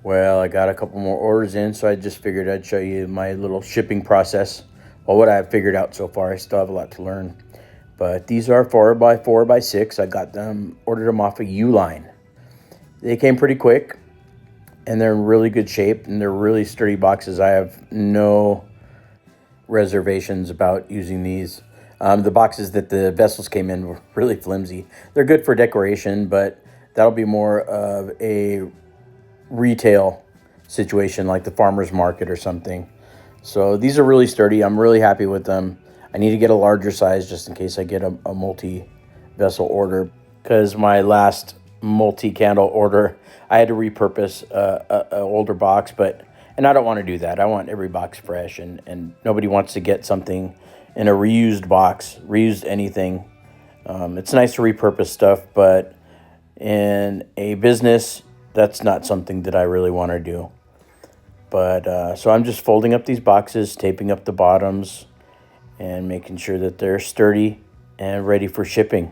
Well, I got a couple more orders in, so I just figured I'd show you my little shipping process. Well, what I've figured out so far. I still have a lot to learn. But these are 4x4x6. I got them, ordered them off of Uline. They came pretty quick, and they're in really good shape, and they're really sturdy boxes. I have no reservations about using these. The boxes that the vessels came in were really flimsy. They're good for decoration, but that'll be more of a retail situation like the farmer's market or something. So these are really sturdy. I'm really happy with them. I need to get a larger size just in case I get a multi-vessel order, because my last multi-candle order, I had to repurpose a older box, and I don't want to do that. I want every box fresh, and nobody wants to get something in a reused box, reused anything. It's nice to repurpose stuff, but in a business, that's not something that I really want to do. But so I'm just folding up these boxes, taping up the bottoms, and making sure that they're sturdy and ready for shipping.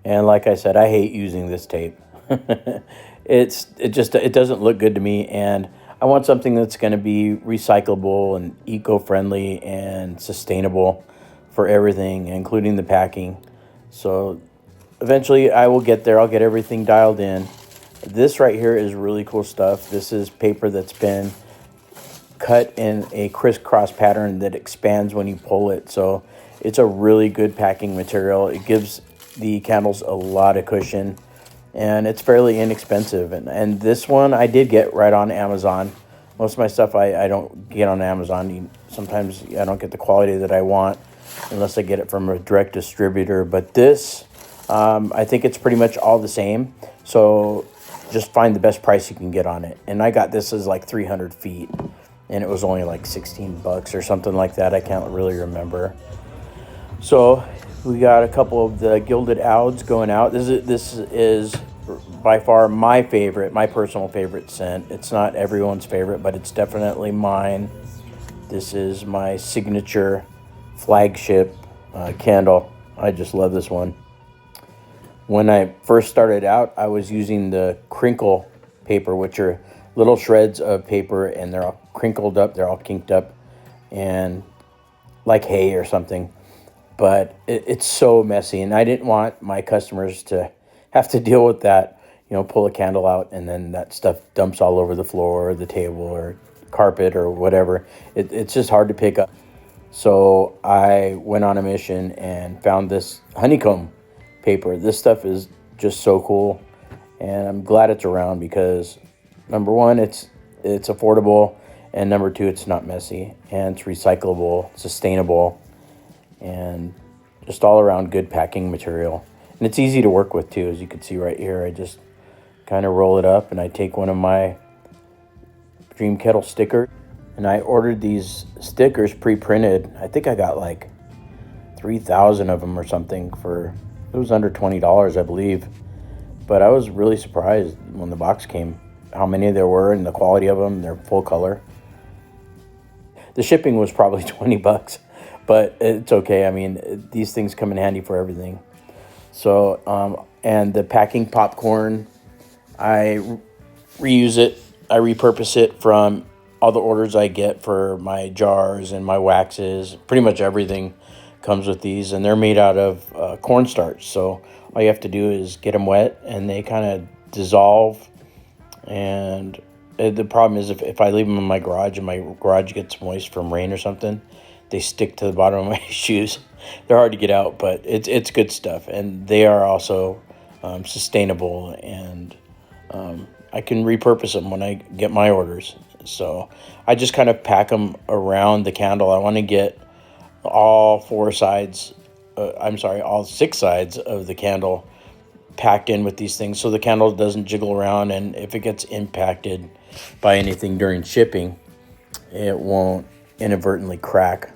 And like I said, I hate using this tape. It doesn't look good to me, and I want something that's going to be recyclable and eco-friendly and sustainable for everything, including the packing. So eventually I will get there. I'll get everything dialed in. This right here is really cool stuff. This is paper that's been cut in a crisscross pattern that expands when you pull it. So it's a really good packing material. It gives the candles a lot of cushion, and it's fairly inexpensive. And this one I did get right on Amazon. Most of my stuff I don't get on Amazon. Sometimes I don't get the quality that I want unless I get it from a direct distributor. But this, I think it's pretty much all the same. So just find the best price you can get on it. And I got this as like 300 feet, and it was only like $16 or something like that. I can't really remember. So we got a couple of the gilded ouds going out. This is by far my favorite, my personal favorite scent. It's not everyone's favorite, but it's definitely mine. This is my signature flagship candle. I just love this one. When I first started out, I was using the crinkle paper, which are little shreds of paper, and they're all crinkled up, they're all kinked up, and like hay or something. But it's so messy, and I didn't want my customers to have to deal with that. Pull a candle out, and then that stuff dumps all over the floor or the table or carpet or whatever. It's just hard to pick up. So I went on a mission and found this honeycomb paper. This stuff is just so cool, and I'm glad it's around because number one, it's affordable, and number two, it's not messy, and it's recyclable, sustainable, and just all around good packing material. And it's easy to work with too, as you can see right here. I just kind of roll it up, and I take one of my Dream Kettle stickers, and I ordered these stickers pre-printed. I think I got like 3,000 of them or something it was under $20, I believe. But I was really surprised when the box came, how many there were and the quality of them. They're full color. The shipping was probably $20, but it's okay. I mean, these things come in handy for everything. So, and the packing popcorn, I reuse it. I repurpose it from all the orders I get for my jars and my waxes. Pretty much everything comes with these, and they're made out of cornstarch. So all you have to do is get them wet, and they kind of dissolve. And the problem is if I leave them in my garage and my garage gets moist from rain or something, they stick to the bottom of my shoes. They're hard to get out, but it's good stuff, and they are also sustainable, and I can repurpose them when I get my orders. So I just kind of pack them around the candle. I want to get all all 6 sides of the candle packed in with these things so the candle doesn't jiggle around, and if it gets impacted by anything during shipping, it won't inadvertently crack.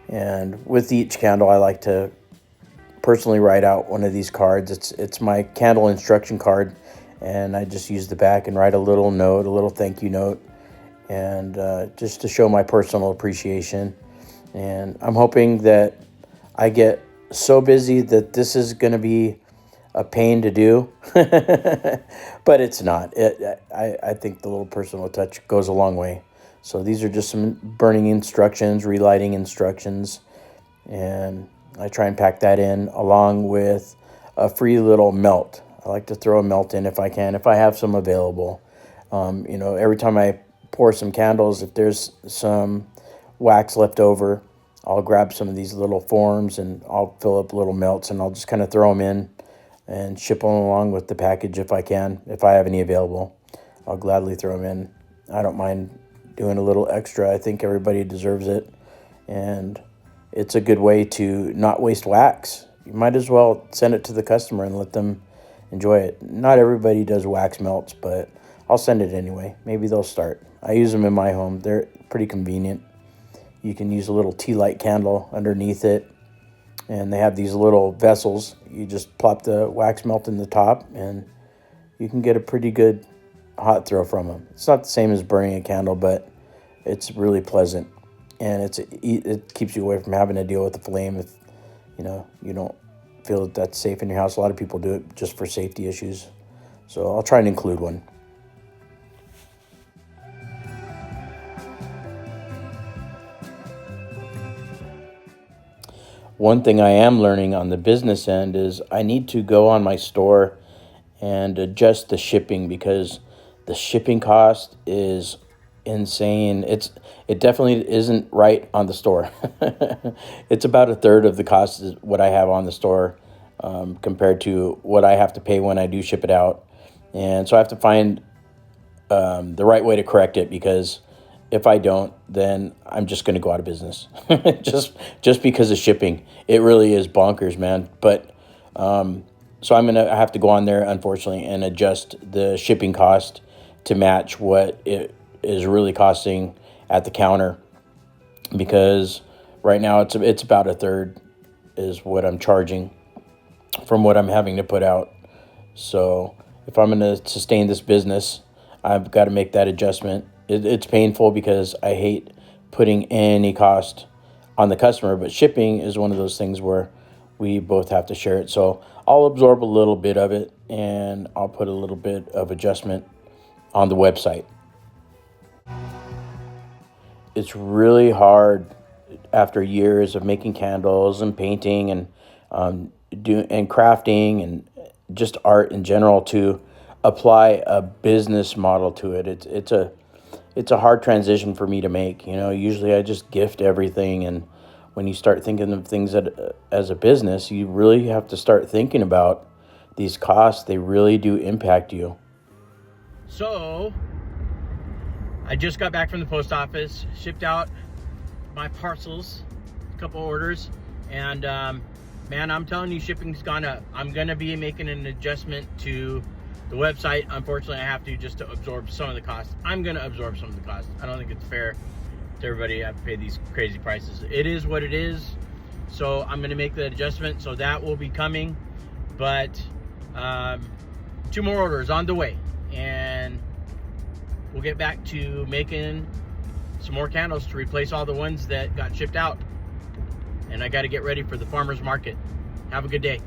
And with each candle, I like to personally write out one of these cards. It's my candle instruction card, and I just use the back and write a little note, a little thank you note, and just to show my personal appreciation. And I'm hoping that I get so busy that this is going to be a pain to do, but it's not. I think the little personal touch goes a long way. So these are just some burning instructions, relighting instructions, and I try and pack that in along with a free little melt. I like to throw a melt in if I can, if I have some available. Every time I pour some candles, if there's some wax left over, I'll grab some of these little forms and I'll fill up little melts and I'll just kind of throw them in and ship them along with the package if I can. If I have any available, I'll gladly throw them in. I don't mind doing a little extra. I think everybody deserves it. And it's a good way to not waste wax. You might as well send it to the customer and let them enjoy it. Not everybody does wax melts, but I'll send it anyway. Maybe they'll start. I use them in my home. They're pretty convenient. You can use a little tea light candle underneath it, and they have these little vessels. You just plop the wax melt in the top, and you can get a pretty good hot throw from them. It's not the same as burning a candle, but it's really pleasant, and it keeps you away from having to deal with the flame if you don't feel that that's safe in your house. A lot of people do it just for safety issues, so I'll try and include one. One thing I am learning on the business end is I need to go on my store and adjust the shipping, because the shipping cost is insane. It definitely isn't right on the store. It's about a third of the cost is what I have on the store, compared to what I have to pay when I do ship it out. And so I have to find the right way to correct it, because if I don't, then I'm just going to go out of business. just because of shipping. It really is bonkers, man. But so I'm going to have to go on there, unfortunately, and adjust the shipping cost to match what it is really costing at the counter, because right now it's about a third is what I'm charging from what I'm having to put out. So if I'm going to sustain this business, I've got to make that adjustment. It's painful because I hate putting any cost on the customer, but shipping is one of those things where we both have to share it. So I'll absorb a little bit of it, and I'll put a little bit of adjustment on the website. It's really hard after years of making candles and painting and crafting and just art in general to apply a business model to it. It's a hard transition for me to make. Usually I just gift everything, and when you start thinking of things as a business, you really have to start thinking about these costs. They really do impact you. So I just got back from the post office, shipped out my parcels, a couple orders, and man, I'm telling you, shipping's gone up. I'm gonna be making an adjustment to the website. Unfortunately, I have to, just to absorb some of the costs. I'm gonna absorb some of the costs. I don't think it's fair to everybody to have to pay these crazy prices. It is what it is. So I'm gonna make the adjustment. So that will be coming, but 2 more orders on the way, and we'll get back to making some more candles to replace all the ones that got shipped out. And I got to get ready for the farmer's market. Have a good day.